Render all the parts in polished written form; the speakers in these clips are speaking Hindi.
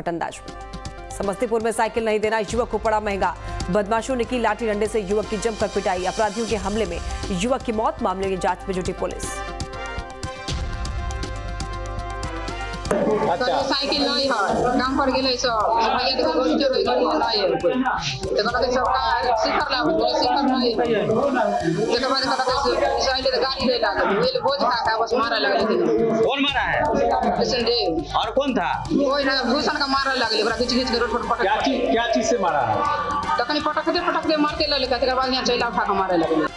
स्मार्ट अंदाज में। समस्तीपुर में साइकिल नहीं देना युवक को पड़ा महंगा। बदमाशों ने की लाठी डंडे से युवक की जमकर पिटाई। अपराधियों के हमले में युवक की मौत, मामले की जांच में जुटी पुलिस। साइकिल नहीं है, काम पर गेले सब भैया के घर चोर होई नहीं है तो कहत सब सिखर लागल सिखर नहीं जेकर बाद कहत साइकिल के गाड़ी ले लागल ये बोझ खा बस मारा लगल। कौन मारा है? किशन देव। और कौन था? कोई ना भूषण का मारा लगल, ओकरा खींच के रोड पर पटक। क्या चीज से मारा है? तखनी पटक दे मारते ले लेकर बाद यहां चैला उठा के मारे लगल।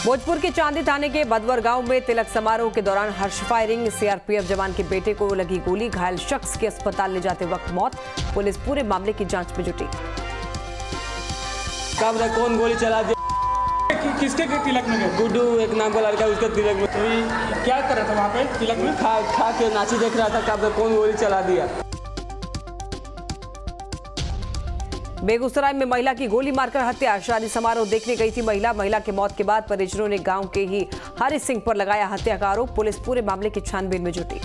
भोजपुर के चांदी थाने के बदवर गांव में तिलक समारोह के दौरान हर्ष फायरिंग। सीआरपीएफ जवान के बेटे को लगी गोली, घायल शख्स की अस्पताल ले जाते वक्त मौत। पुलिस पूरे मामले की जांच में जुटी। कब कौन गोली चला दिया? किसके तिलक में गए? गुड्डू एक नाम का लड़का, उसका तिलक में। तो क्या कर रहा था वहाँ पे तिलक में? खा के नाची देख रहा था, कब कौन गोली चला दिया। बेगूसराय में महिला की गोली मारकर हत्या। शादी समारोह देखने गई थी महिला की मौत के बाद परिजनों ने गांव के ही हरि सिंह पर लगाया हत्या का आरोप। पुलिस पूरे मामले की छानबीन में जुटी।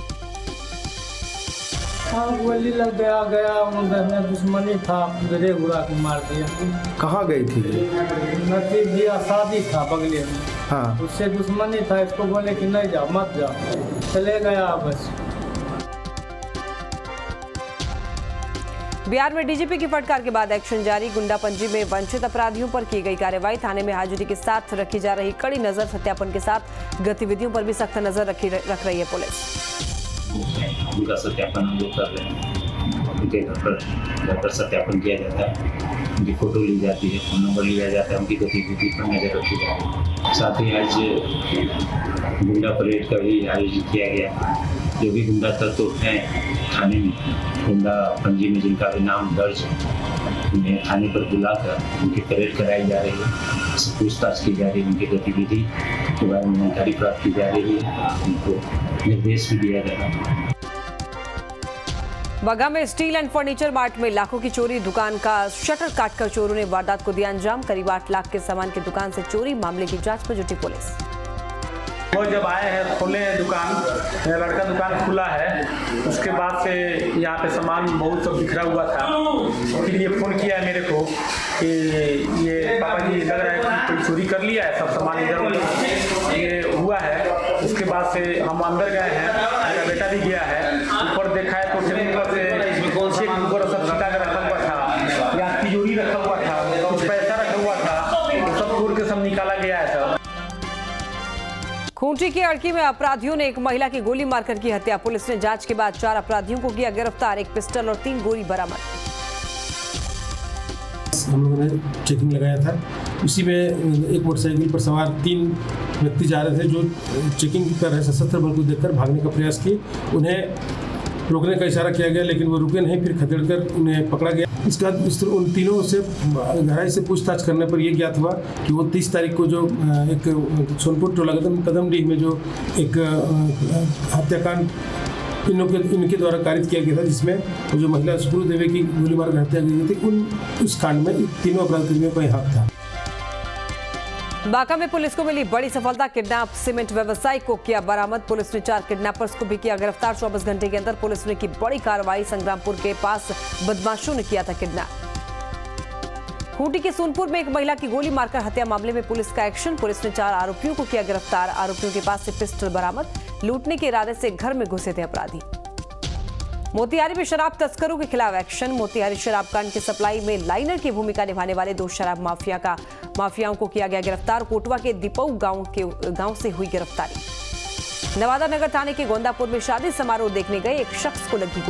गोली लग गया उधर दुश्मनी था, गिरे उड़ा के मार दिया। कहाँ गई थी? नतीजा शादी था बगले में। हाँ, उससे दुश्मनी था, इसको बोले कि नहीं जाओ मत जाओ, चले गया बस। बिहार में डीजीपी की फटकार के बाद एक्शन जारी। गुंडापंजी में वंचित अपराधियों पर की गई कार्रवाई। थाने में हाजिरी के साथ रखी जा रही कड़ी नजर। सत्यापन के साथ गतिविधियों पर भी सख्त नजर रख रही है पुलिस। उनका सत्यापन हम लोग कर रहे हैं। उनके घर पर सत्यापन किया जाता है, उनकी फोटो ली जाती है, फोन नंबर लिया जाता है, उनकी गतिविधि पर नजर रखी जाती है। साथ ही आज गुंडा परेड का भी आयोजित किया गया। जो भी गुंडा तत्व हैं थाने में, गुंडा पंजी में जिनका भी नाम दर्ज है, उन्हें थाने पर बुलाकर उनकी परेड कराई जा रही है, पूछताछ की जा रही है, उनकी गतिविधि के बारे में जानकारी प्राप्त की जा रही है, उनको निर्देश भी दिया जा रहा है। बगा में स्टील एंड फर्नीचर मार्ट में लाखों की चोरी। दुकान का शटर काटकर चोरों ने वारदात को दिया अंजाम। करीब 8 लाख के सामान की दुकान से चोरी, मामले की जांच में जुटी पुलिस। वो जब आए हैं खोले हैं दुकान, लड़का दुकान खुला है, उसके बाद से यहाँ पे सामान बहुत सब बिखरा हुआ था। फिर ये फ़ोन किया है मेरे को कि ये पापा जी लग रहा है कि कोई चोरी कर लिया है, सब सामान इधर ये हुआ है। उसके बाद से हम अंदर गए हैं, मेरा बेटा भी गया है, ऊपर देखा है तो ऊपर से चेक ऊपर सब छिटा कर रखा हुआ था, या तिजोरी रखा हुआ था, कुछ पैसा रखा हुआ था, तो सब तोड़ के सब निकाला गया है सब। खूंटी की अड़की में अपराधियों ने एक महिला की गोली मारकर की हत्या। पुलिस ने जांच के बाद 4 अपराधियों को किया गिरफ्तार। एक पिस्टल और 3 गोली बरामद। हम लोगों ने चेकिंग लगाया था, उसी में एक मोटरसाइकिल पर सवार 3 व्यक्ति जा रहे थे जो चेकिंग कर रहे सशस्त्र बल को देखकर भागने का प्रयास किए। उन्हें रोकने का इशारा किया गया लेकिन वो रुके नहीं, फिर खदेड़कर उन्हें पकड़ा गया। इसके बाद उन तीनों से गहराई से पूछताछ करने पर यह ज्ञात हुआ कि वो 30 तारीख को जो एक सोनपुर टोला कदमडीह में जो एक हत्याकांड इनके द्वारा कारित किया गया था, जिसमें वो जो महिला सुपुर देवी की गोली मारकर हत्या की गई थी, उस कांड में तीनों अपराधियों का हाथ था। बांका में पुलिस को मिली बड़ी सफलता। किडनैप सीमेंट व्यवसायी को किया बरामद। पुलिस ने 4 किडनैपर्स को भी किया गिरफ्तार। 24 घंटे के अंदर पुलिस ने की बड़ी कार्रवाई। संग्रामपुर के पास बदमाशों ने किया था किडनैप। खूंटी के सोनपुर में एक महिला की गोली मारकर हत्या मामले में पुलिस का एक्शन। पुलिस ने 4 आरोपियों को किया गिरफ्तार। आरोपियों के पास से पिस्टल बरामद। लूटने के इरादे से घर में घुसे थे अपराधी। मोतिहारी में शराब तस्करों के खिलाफ एक्शन। मोतिहारी शराब कांड की सप्लाई में लाइनर की भूमिका निभाने वाले 2 शराब माफियाओं को किया गया गिरफ्तार। कोटवा के दीपऊ गांव से हुई गिरफ्तारी। नवादा नगर थाने के गोंदापुर में शादी समारोह देखने गए एक शख्स को लगी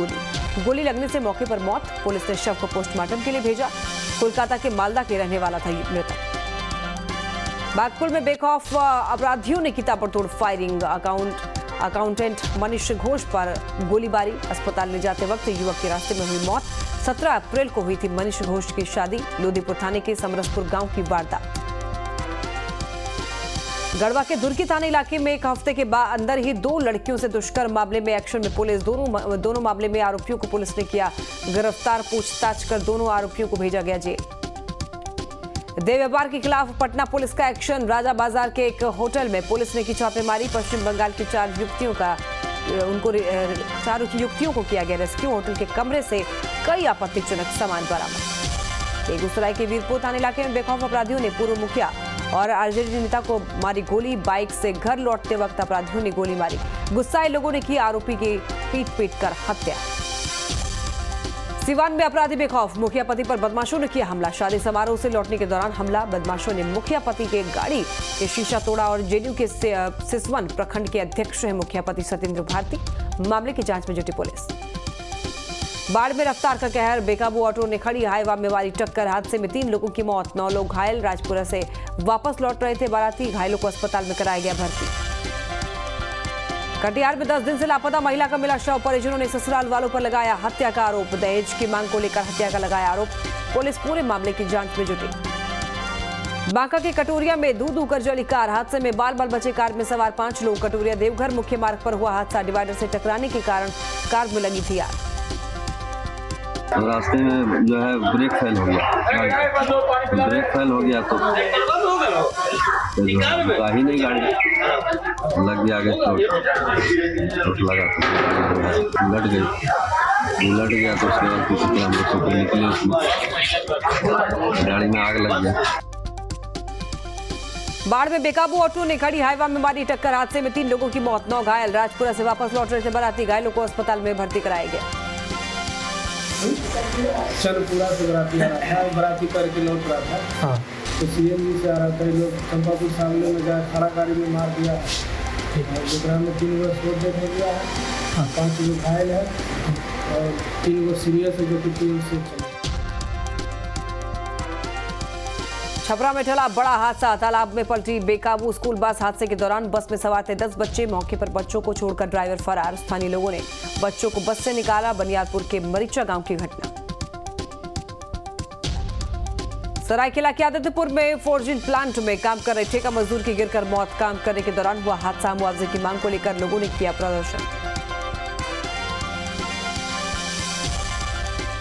गोली लगने से मौके पर मौत। पुलिस ने शव को पोस्टमार्टम के लिए भेजा। कोलकाता के मालदा के रहने वाला था मृतक। बागपुर में बेखौफ अपराधियों ने की ताबड़तोड़ फायरिंग। अकाउंटेंट मनीष घोष पर गोलीबारी। अस्पताल ले जाते वक्त युवक के रास्ते में हुई मौत। 17 अप्रैल को हुई थी मनीष घोष की शादी। लोधीपुर थाने के समरसपुर गांव की वारदात। गढ़वा के दुर्गी थाना इलाके में एक हफ्ते के अंदर ही 2 लड़कियों से दुष्कर्म मामले में एक्शन में पुलिस। दोनों मामले में आरोपियों को पुलिस ने किया गिरफ्तार। पूछताछ कर दोनों आरोपियों को भेजा गया जेल। देह व्यापार के खिलाफ पटना पुलिस का एक्शन। राजा बाजार के एक होटल में पुलिस ने की छापेमारी। पश्चिम बंगाल की 4 युवतियों का उनको चारों युवतियों को किया गया रेस्क्यू। होटल के कमरे से कई आपत्तिजनक सामान बरामद। बेगूसराय के वीरपुर थाना इलाके में बेखौफ अपराधियों ने पूर्व मुखिया और आरजेडी नेता को मारी गोली। बाइक से घर लौटते वक्त अपराधियों ने गोली मारी। गुस्साए लोगों ने की आरोपी की पीट कर हत्या। सिवान में अपराधी बेखौफ, मुखिया पति पर बदमाशों ने किया हमला। शादी समारोह से लौटने के दौरान हमला। बदमाशों ने मुखिया पति के गाड़ी के शीशा तोड़ा और जेडीयू के सिसवन प्रखंड के अध्यक्ष हैं मुखिया पति सत्येंद्र भारती। मामले की जांच में जुटी पुलिस। बाढ़ में रफ्तार का कहर, बेकाबू ऑटो ने खड़ी हाईवा में मारी टक्कर। हादसे में 3 लोगों की मौत, 9 लोग घायल। राजपुरा से वापस लौट रहे थे बाराती, घायलों को अस्पताल में कराया गया भर्ती। कटिहार में 10 दिन से लापता महिला का मिला शव। परिजनों ने ससुराल वालों पर लगाया हत्या का आरोप। दहेज की मांग को लेकर हत्या का लगाया आरोप। पुलिस पूरे मामले की जांच में जुटी। बांका के कटोरिया में दूध कर जली कार। हादसे में बाल बाल बचे कार में सवार 5 लोग। कटोरिया देवघर मुख्य मार्ग पर हुआ हादसा। डिवाइडर से टकराने के कारण कार में लगी थी आग। रास्ते में जो है ब्रेक फेल हो गया तो रुका ही नहीं, गाड़ी लग गया आगे चोट लगा उलट गया तो उसके बाद किसी तरह हम लोग से निकले, उसमें गाड़ी में आग लग गया। बाढ़ में बेकाबू ऑटो ने खड़ी हाईवा में मारी टक्कर। हादसे में 3 लोगों की मौत, 9 घायल। राजपुरा से वापस लौट रहे थे बाराती, घायलों को अस्पताल में भर्ती कराया गया। चनपुरा से बराती आ रहा था, बराती करके लौट रहा था। हाँ। तो सीएमजी से आ रहा था, लोग चंपापुर सामने में जाए खड़ा गाड़ी में मार दिया। दुकान में 3 लोग चोट देख गया है। हाँ। 5 लोग घायल है और 3 लोग सीरियस है जो कि 3 से छपरा में टला बड़ा हादसा। तालाब में पलटी बेकाबू स्कूल बस। हादसे के दौरान बस में सवार थे 10 बच्चे। मौके पर बच्चों को छोड़कर ड्राइवर फरार। स्थानीय लोगों ने बच्चों को बस से निकाला। बनियालपुर के मरीचा गांव की घटना। सरायकेला के आदित्यपुर में फोर्जिंग प्लांट में काम कर रहे ठेका मजदूर की गिरकर मौत। काम करने के दौरान हुआ हादसा। मुआवजे की मांग को लेकर लोगों ने किया प्रदर्शन।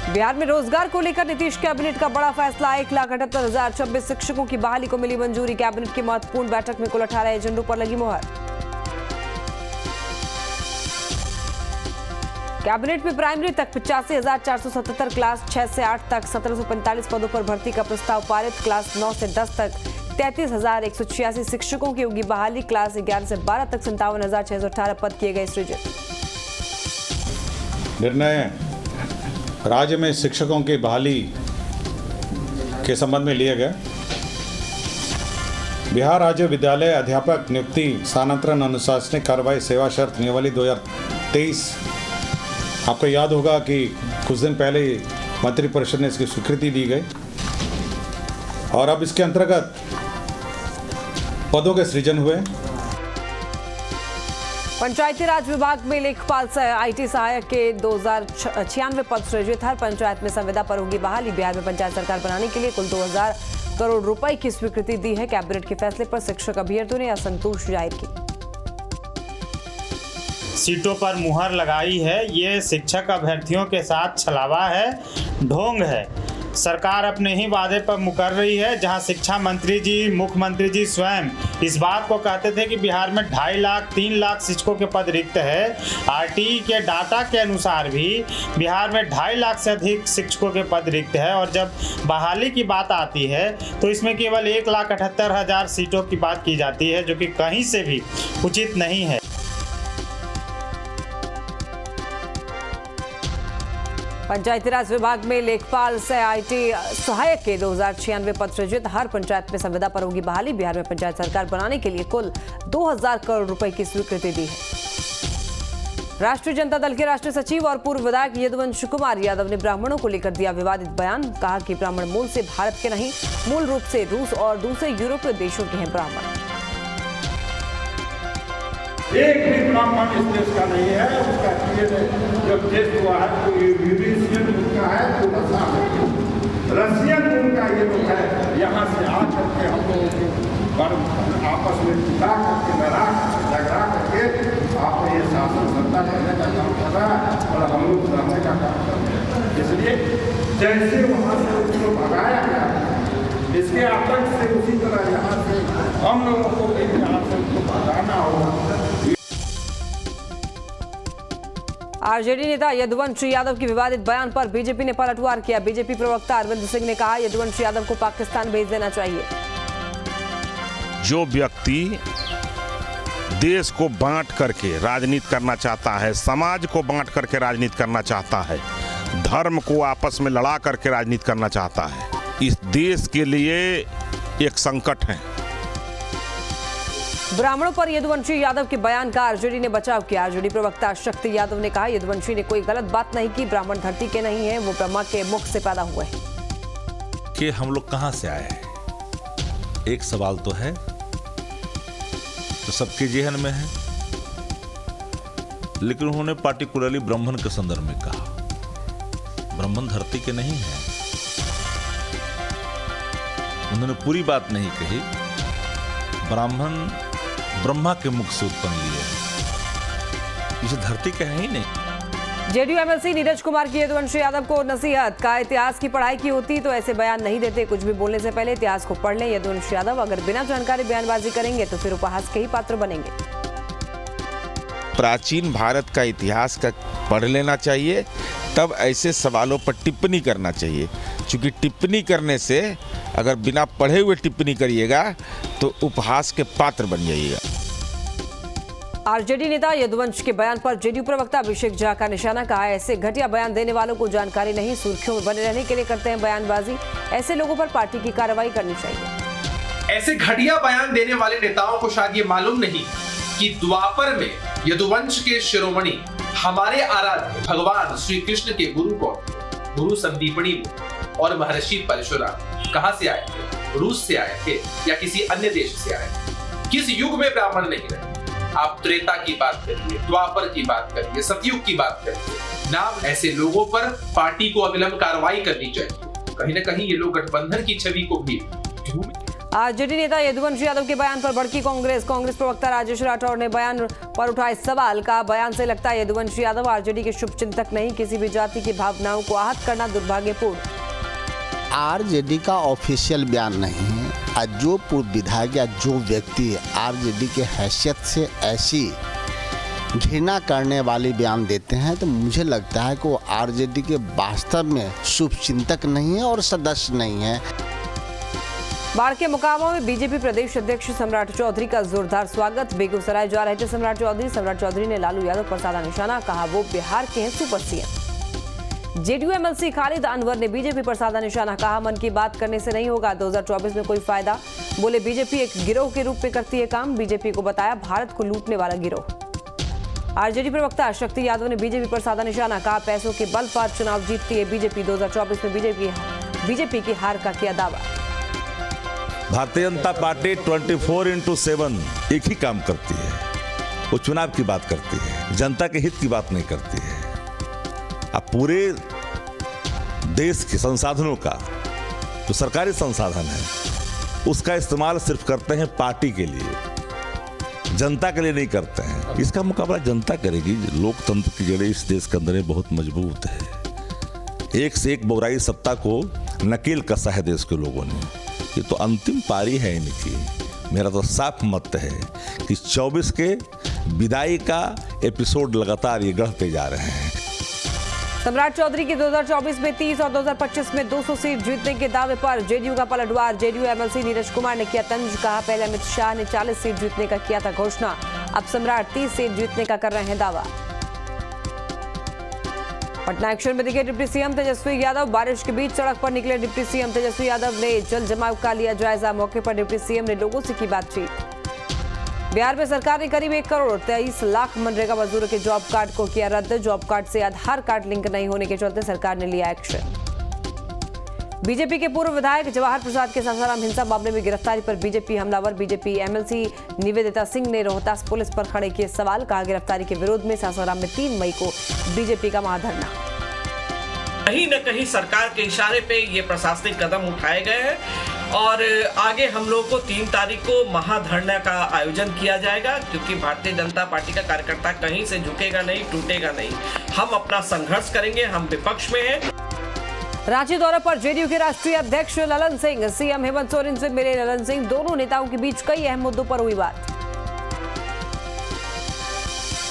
बिहार में रोजगार को लेकर नीतीश कैबिनेट का बड़ा फैसला। 1,78,026 शिक्षकों की बहाली को मिली मंजूरी। कैबिनेट की महत्वपूर्ण बैठक में कुल 18 एजेंडों पर लगी मुहर। कैबिनेट में प्राइमरी तक 85,477, क्लास 6 से 8 तक 1745 पदों पर भर्ती का प्रस्ताव पारित। क्लास 9 से 10 तक 33,186 शिक्षकों की होगी बहाली। क्लास 11 से 12 तक 57,618 पद किए गए सृजित। निर्णय राज्य में शिक्षकों की बहाली के संबंध में लिए गए। बिहार राज्य विद्यालय अध्यापक नियुक्ति स्थानांतरण अनुशासनिक कार्रवाई सेवा शर्त नियमावली 2023, आपको याद होगा कि कुछ दिन पहले मंत्रिपरिषद ने इसकी स्वीकृति दी गई और अब इसके अंतर्गत पदों के सृजन हुए। पंचायती राज विभाग में लेखपाल से आईटी सहायक के 2096 पद सृजित। हर पंचायत में संविदा पर होगी बहाली। बिहार में पंचायत सरकार बनाने के लिए कुल 2,000 करोड़ रुपए की स्वीकृति दी है। कैबिनेट के फैसले पर शिक्षक अभ्यर्थियों ने असंतोष जाहिर की। सीटों पर मुहर लगाई है, ये शिक्षक अभ्यर्थियों के साथ छलावा है, ढोंग है। सरकार अपने ही वादे पर मुकर रही है। जहां शिक्षा मंत्री जी, मुख्यमंत्री जी स्वयं इस बात को कहते थे कि बिहार में 2.5 लाख 3 लाख शिक्षकों के पद रिक्त है। आरटीई के डाटा के अनुसार भी बिहार में 2.5 लाख से अधिक शिक्षकों के पद रिक्त है और जब बहाली की बात आती है तो इसमें केवल 1,78,000 सीटों की बात की जाती है, जो कि कहीं से भी उचित नहीं है। पंचायती राज विभाग में लेखपाल से आईटी सहायक के 2,096 पद सृजित। हर पंचायत में संविदा पर होगी बहाली। बिहार में पंचायत सरकार बनाने के लिए कुल 2,000 करोड़ रुपए की स्वीकृति दी है। राष्ट्रीय जनता दल के राष्ट्रीय सचिव और पूर्व विधायक यदुवंश कुमार यादव ने ब्राह्मणों को लेकर दिया विवादित बयान। कहा कि ब्राह्मण मूल से भारत के नहीं, मूल रूप से रूस और दूसरे यूरोपीय देशों के हैं ब्राह्मण। एक भी ब्राह्मण इस देश का नहीं है। उसका जब टेस्ट हुआ है तो यूरोपियन उनका है, तो रशियन उनका ये लोग है। यहाँ से आ करके हम लोगों के आपस में झुका करके लड़ा झगड़ा करके आपने ये शासन सत्ता करने का काम कर रहा है और हम लोग रहने का काम कर रहे हैं। इसलिए जैसे वहाँ से उसको भगाया गया, इसके आतंक से उसी तरह यहाँ से हम लोगों को भी यहाँ से उसको भगाना होगा। आरजेडी नेता यदुवंशी यादव की विवादित बयान पर बीजेपी ने पलटवार किया। बीजेपी प्रवक्ता अरविंद सिंह ने कहा यदुवंशी यादव को पाकिस्तान भेज देना चाहिए। जो व्यक्ति देश को बांट करके राजनीति करना चाहता है, समाज को बांट करके राजनीति करना चाहता है, धर्म को आपस में लड़ा करके राजनीति करना चाहता है, इस देश के लिए एक संकट है। ब्राह्मणों पर यदुवंशी यादव के बयान का आरजेडी ने बचाव किया। आरजेडी प्रवक्ता शक्ति यादव ने कहा यदुवंशी ने कोई गलत बात नहीं की, ब्राह्मण धरती के नहीं है, वो ब्रह्मा के मुख से पैदा हुए हैं। कि हम लोग कहां से आए हैं, एक सवाल तो है तो सबके जेहन में है, लेकिन उन्होंने पार्टिकुलरली ब्राह्मण के संदर्भ में कहा ब्राह्मण धरती के नहीं है। उन्होंने पूरी बात नहीं कही, ब्राह्मण ब्रह्मा के मुख से उत्पन्न लिए, इसे धरती का है ही नहीं। जेडीयू एमएलसी नीरज कुमार की यदुवंशी यादव को नसीहत, का इतिहास की पढ़ाई की होती तो ऐसे बयान नहीं देते, कुछ भी बोलने से पहले इतिहास को पढ़ लें। यदुवंशी यादव अगर बिना जानकारी बयानबाजी करेंगे तो फिर उपहास के ही पात्र बनेंगे। प्राचीन भारत का इतिहास का पढ़ लेना चाहिए, तब ऐसे सवालों पर टिप्पणी करना चाहिए, क्योंकि टिप्पणी करने से अगर बिना पढ़े हुए टिप्पणी करिएगा तो उपहास के पात्र बन जाइएगा। आरजेडी नेता यदुवंश के बयान पर जेडीयू प्रवक्ता अभिषेक झा का निशाना, कहा ऐसे घटिया बयान देने वालों को जानकारी नहीं, सुर्खियों में बने रहने के लिए करते हैं बयानबाजी, ऐसे लोगों पर पार्टी की कार्रवाई करनी चाहिए। ऐसे घटिया बयान देने वाले नेताओं को शायद ये मालूम नहीं कि द्वापर में यदुवंश के शिरोमणि हमारे आराध्य भगवान श्री कृष्ण के गुरु को गुरु संदीपनी और महर्षि परशुराम कहां से आए थे, रूस से आए थे या किसी अन्य देश से आए थे। किस युग में ब्राह्मण नहीं रहे, आप त्रेता की बात करिए, द्वापर की बात करिए, सतयुग की बात करिए, नाम ऐसे लोगों पर पार्टी को अविलंब कार्रवाई करनी चाहिए। कहीं न कहीं ये लोग गठबंधन की छवि को भी आरजेडी नेता यदुवंशी यादव के बयान पर भड़की कांग्रेस प्रवक्ता राजेश राठौर ने बयान पर उठाए सवाल, का बयान से लगता है यदुवंशी यादव आरजेडी के शुभचिंतक नहीं, किसी भी जाति की भावनाओं को आहत करना दुर्भाग्यपूर्ण। आरजेडी का ऑफिशियल बयान नहीं है, आज जो पूर्व विधायक या जो व्यक्ति आरजेडी के हैसियत से ऐसी घृणा करने वाले बयान देते हैं तो मुझे लगता है कि वो आरजेडी के वास्तव में शुभचिंतक नहीं है और सदस्य नहीं है। बाढ़ के मुकाबलों में बीजेपी प्रदेश अध्यक्ष सम्राट चौधरी का जोरदार स्वागत। बेगूसराय जा रहे थे सम्राट चौधरी ने लालू यादव पर साधा निशाना, कहा वो बिहार के हैं super CM. JDU MLC Khalid Anwar ने बीजेपी पर साधा निशाना, कहा मन की बात करने से नहीं होगा, 2024 में कोई फायदा। बोले बीजेपी एक गिरोह के रूप में करती है काम, बीजेपी को बताया भारत को लूटने वाला गिरोह। आरजेडी प्रवक्ता शक्ति यादव ने बीजेपी पर साधा निशाना, कहा पैसों के बल पर चुनाव जीतती है बीजेपी, 2024 में बीजेपी की हार का किया दावा। भारतीय जनता पार्टी 24/7 एक ही काम करती है, वो चुनाव की बात करती है, जनता के हित की बात नहीं करती है। अब पूरे देश के संसाधनों का जो सरकारी संसाधन है उसका इस्तेमाल सिर्फ करते हैं पार्टी के लिए, जनता के लिए नहीं करते हैं। इसका मुकाबला जनता करेगी। लोकतंत्र की जड़ें इस देश के अंदर बहुत मजबूत है, एक से एक बुराई सत्ता को नकेल कसा है देश के लोगों ने। ये तो अंतिम पारी है इनकी। मेरा तो साफ मत है कि 24 के विदाई का एपिसोड लगातार ये गढ़ते जा रहे हैं। सम्राट चौधरी की 2024 में 30 और 2025 में 200 सीट जीतने के दावे पर जेडीयू का पलटवार। जेडीयू एमएलसी नीरज कुमार ने किया तंज, कहा पहले अमित शाह ने 40 सीट जीतने का किया था घोषणा, अब सम्राट 30 सीट जीतने का कर रहे हैं दावा। पटना एक्शन में दिखे डिप्टी सीएम तेजस्वी यादव, बारिश के बीच सड़क पर निकले डिप्टी सीएम तेजस्वी यादव ने जल जमाव का लिया जायजा, मौके पर डिप्टी सीएम ने लोगों से की बातचीत। बिहार में सरकार ने करीब 1 करोड़ 23 लाख मनरेगा मजदूरों के जॉब कार्ड को किया रद्द, जॉब कार्ड से आधार कार्ड लिंक नहीं होने के चलते सरकार ने लिया एक्शन। बीजेपी के पूर्व विधायक जवाहर प्रसाद के सासाराम हिंसा मामले में गिरफ्तारी पर बीजेपी हमलावर। बीजेपी एमएलसी निवेदिता सिंह ने रोहतास पुलिस पर खड़े किए सवाल, कहा गिरफ्तारी के विरोध में सासाराम में 3 मई को बीजेपी का महाधरना। कहीं न कहीं सरकार के इशारे पे ये प्रशासनिक कदम उठाए गए हैं और आगे हम लोगों को 3 तारीख को महाधरना का आयोजन किया जाएगा, क्योंकि भारतीय जनता पार्टी का कार्यकर्ता कहीं से झुकेगा नहीं, टूटेगा नहीं। हम अपना संघर्ष करेंगे, हम विपक्ष में हैं। रांची दौरे पर जेडीयू के राष्ट्रीय अध्यक्ष ललन सिंह, सीएम हेमंत सोरेन से मिले ललन सिंह, दोनों नेताओं के बीच कई अहम मुद्दों पर हुई बात।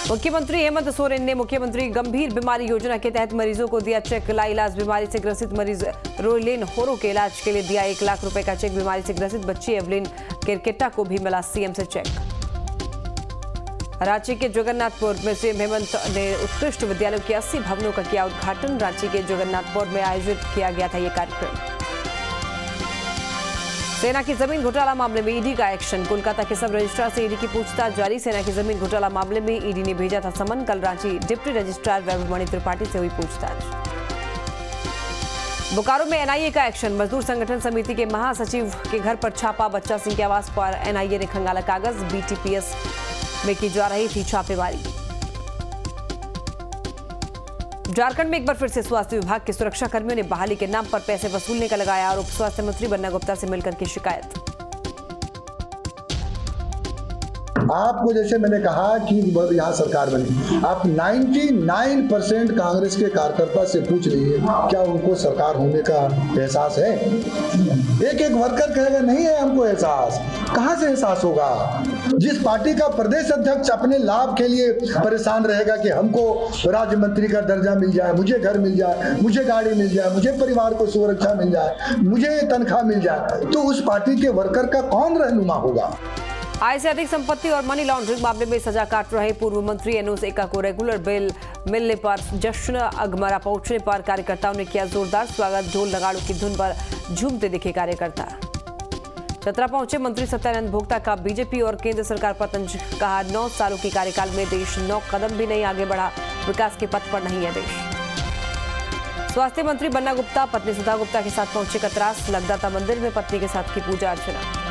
मुख्यमंत्री हेमंत सोरेन ने मुख्यमंत्री गंभीर बीमारी योजना के तहत मरीजों को दिया चेक। लाइलाज बीमारी से ग्रसित मरीज रोइलेन होरो के इलाज के लिए दिया 1 लाख रुपए का चेक। बीमारी से ग्रसित बच्ची एवलिन केरकेटा को भी मिला सीएम से चेक। रांची के जगन्नाथपुर में सीएम हेमंत ने उत्कृष्ट विद्यालयों के 80 भवनों का किया उद्घाटन। रांची के जगन्नाथपुर में आयोजित किया गया था ये कार्यक्रम। सेना की जमीन घोटाला मामले में ईडी का एक्शन। कोलकाता के सब रजिस्ट्रार से ईडी की पूछताछ जारी। सेना की जमीन घोटाला मामले में ईडी ने भेजा था समन। कल रांची डिप्टी रजिस्ट्रार वैभवमणि त्रिपाठी से हुई पूछताछ। बोकारो में एनआईए का एक्शन। मजदूर संगठन समिति के महासचिव के घर पर छापा। बच्चा सिंह के आवास पर एनआईए ने खंगाला कागज। बीटीपीएस में की जा रही थी छापेमारी। झारखंड में एक बार फिर से स्वास्थ्य विभाग के सुरक्षा कर्मियों ने बहाली के नाम पर पैसे वसूलने का लगाया आरोप। स्वास्थ्य मंत्री बन्ना गुप्ता से मिलकर की शिकायत। आपको जैसे मैंने कहा कि यहाँ सरकार बनी, आप 99% कांग्रेस के कार्यकर्ता से पूछ लीजिए क्या उनको सरकार होने का एहसास है। एक एक वर्कर कहेगा नहीं है हमको एहसास। कहाँ से एहसास होगा? जिस पार्टी का प्रदेश अध्यक्ष अपने लाभ के लिए परेशान रहेगा कि हमको राज्य मंत्री का दर्जा मिल जाए, मुझे घर मिल जाए, मुझे गाड़ी मिल जाए, मुझे परिवार को सुरक्षा मिल जाए, मुझे तनख्वाह मिल जाए, तो उस पार्टी के वर्कर का कौन रहनुमा होगा? आय से अधिक संपत्ति और मनी लॉन्ड्रिंग मामले में सजा काट रहे पूर्व मंत्री एनोस एक्का को रेगुलर बेल मिलने पर जश्न अगमरा पहुंचने पर कार्यकर्ताओं ने किया जोरदार स्वागत। ढोल नगाड़ों की धुन पर झूमते दिखे कार्यकर्ता। चतरा पहुंचे मंत्री सत्यानंद भोक्ता का बीजेपी और केंद्र सरकार पर तंज। कहा 9 सालों के कार्यकाल में देश 9 कदम भी नहीं आगे बढ़ा। विकास के पथ पर नहीं है देश। स्वास्थ्य मंत्री बन्ना गुप्ता पत्नी सुधा गुप्ता के साथ पहुंचे कतरास। लगदाता मंदिर में पत्नी के साथ की पूजा अर्चना।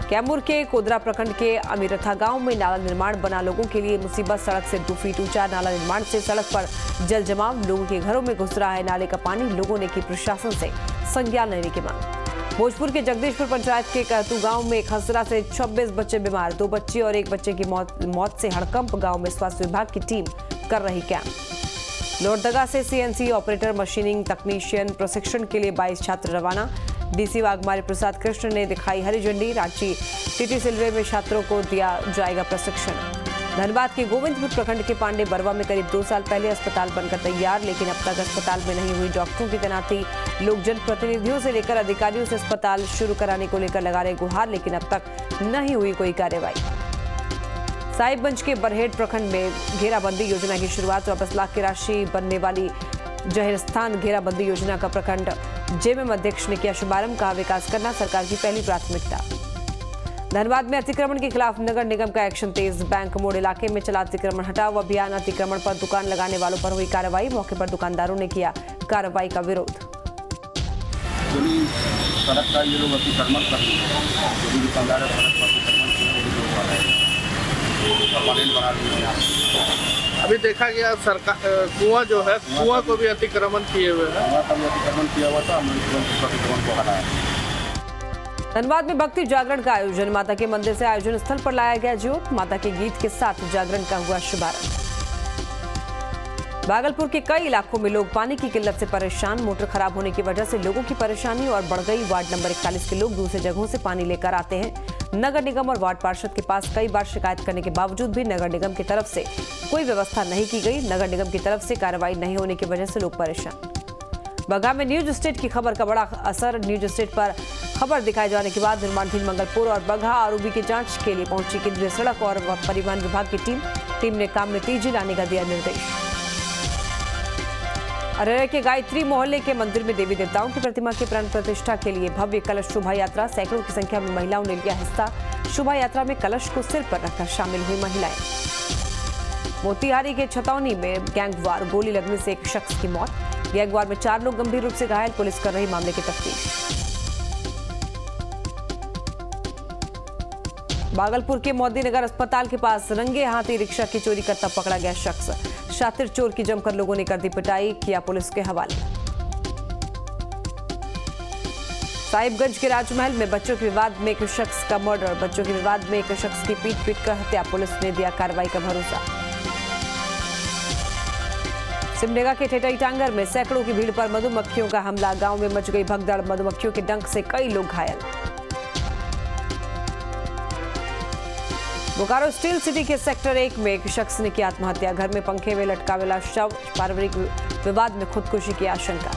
कैमूर के कोदरा प्रखंड के अमीरथा गांव में नाला निर्माण बना लोगों के लिए मुसीबत। सड़क से 2 फीट ऊंचा नाला निर्माण से सड़क पर जल जमाव। लोगों के घरों में घुस रहा है नाले का पानी। लोगों ने की प्रशासन से संज्ञान लेने की मांग। भोजपुर के जगदीशपुर पंचायत के कहतू गांव में खसरा से 26 बच्चे बीमार। 2 बच्ची और 1 बच्चे की मौत से हड़कंप। गांव में स्वास्थ्य विभाग की टीम कर रही कैंप। लोहरदगा से सीएनसी ऑपरेटर मशीनिंग तकनीशियन प्रशिक्षण के लिए 22 छात्र रवाना। डीसी वाघमारी प्रसाद कृष्ण ने दिखाई हरी झंडी। रांची टीटी सिलवे में छात्रों को दिया जाएगा प्रशिक्षण। धनबाद के गोविंदपुर प्रखंड के पांडे बरवा में करीब 2 साल पहले अस्पताल बनकर तैयार, लेकिन अब तक अस्पताल में नहीं हुई डॉक्टरों की तैनाती। लोग जनप्रतिनिधियों से लेकर अधिकारियों से अस्पताल शुरू कराने को लेकर लगा रहे गुहार, लेकिन अब तक नहीं हुई कोई कार्रवाई। साहिबगंज के बरहेट प्रखंड में घेराबंदी योजना की शुरुआत। 24 लाख की राशि बनने वाली जहरस्थान घेराबंदी योजना का प्रखंड जेएमएम अध्यक्ष ने किया शुभारंभ। कहा विकास करना सरकार की पहली प्राथमिकता। धनबाद में अतिक्रमण के खिलाफ नगर निगम का एक्शन तेज। बैंक मोड़ इलाके में चला अतिक्रमण हटाओ अभियान। अतिक्रमण पर दुकान लगाने वालों पर हुई कार्रवाई। मौके पर दुकानदारों ने किया कार्रवाई का विरोध। सड़क का ये लोग अतिक्रमण कर रहे हैं, जो भी दुकानदार है सड़क पर अतिक्रमण बना दिए। अभी देखा गया सरकार कुआं जो है कुआं को भी अतिक्रमण किए हुए हैं। अतिक्रमण किया हुआ था, हमने अतिक्रमण को हटाया। धनबाद में भक्ति जागरण का आयोजन। माता के मंदिर से आयोजन स्थल पर लाया गया ज्योत। माता के गीत के साथ जागरण का हुआ शुभारंभ। भागलपुर के कई इलाकों में लोग पानी की किल्लत से परेशान। मोटर खराब होने की वजह से लोगों की परेशानी और बढ़ गई। वार्ड नंबर 41 के लोग दूसरे जगहों से पानी लेकर आते हैं। नगर निगम और वार्ड पार्षद के पास कई बार शिकायत करने के बावजूद भी नगर निगम की तरफ से कोई व्यवस्था नहीं की गई। नगर निगम की तरफ से कार्रवाई नहीं होने की वजह से लोग परेशान। बगहा में न्यूज स्टेट की खबर का बड़ा असर। न्यूज स्टेट पर खबर दिखाए जाने के बाद निर्माणाधीन मंगलपुर और बगहा आरओबी की जांच के लिए पहुंची केंद्रीय सड़क और परिवहन विभाग की टीम ने काम में तेजी लाने का दिया निर्देश। अररिया के गायत्री मोहल्ले के मंदिर में देवी देवताओं की प्रतिमा की प्राण प्रतिष्ठा के लिए भव्य कलश शोभा यात्रा। सैकड़ों की संख्या में महिलाओं ने लिया हिस्सा। शोभा यात्रा में कलश को सिर पर रखकर शामिल हुई महिलाएं। मोतिहारी के छतौनी में गैंगवार। गोली लगने से एक शख्स की मौत। गैंगवार में 4 लोग गंभीर रूप से घायल। पुलिस कर रही मामले की तफ्तीश। भागलपुर के मोदीनगर अस्पताल के पास रंगे हाथी रिक्शा की चोरी करता पकड़ा गया शख्स। शातिर चोर की जमकर लोगों ने कर दी पिटाई, किया पुलिस के हवाले। साहिबगंज के राजमहल में बच्चों के विवाद में एक शख्स का मर्डर। बच्चों के विवाद में एक शख्स की पीट कर हत्या। पुलिस ने दिया कार्रवाई का भरोसा। सिमडेगा के ठेठई टांगर में सैकड़ों की भीड़ पर मधुमक्खियों का हमला। गांव में मच गई भगदड़। मधुमक्खियों के डंक से कई लोग घायल। बोकारो स्टील सिटी के सेक्टर 1 में एक शख्स ने की आत्महत्या। घर में पंखे में लटका मिला शव, पारिवारिक विवाद में खुदकुशी की आशंका।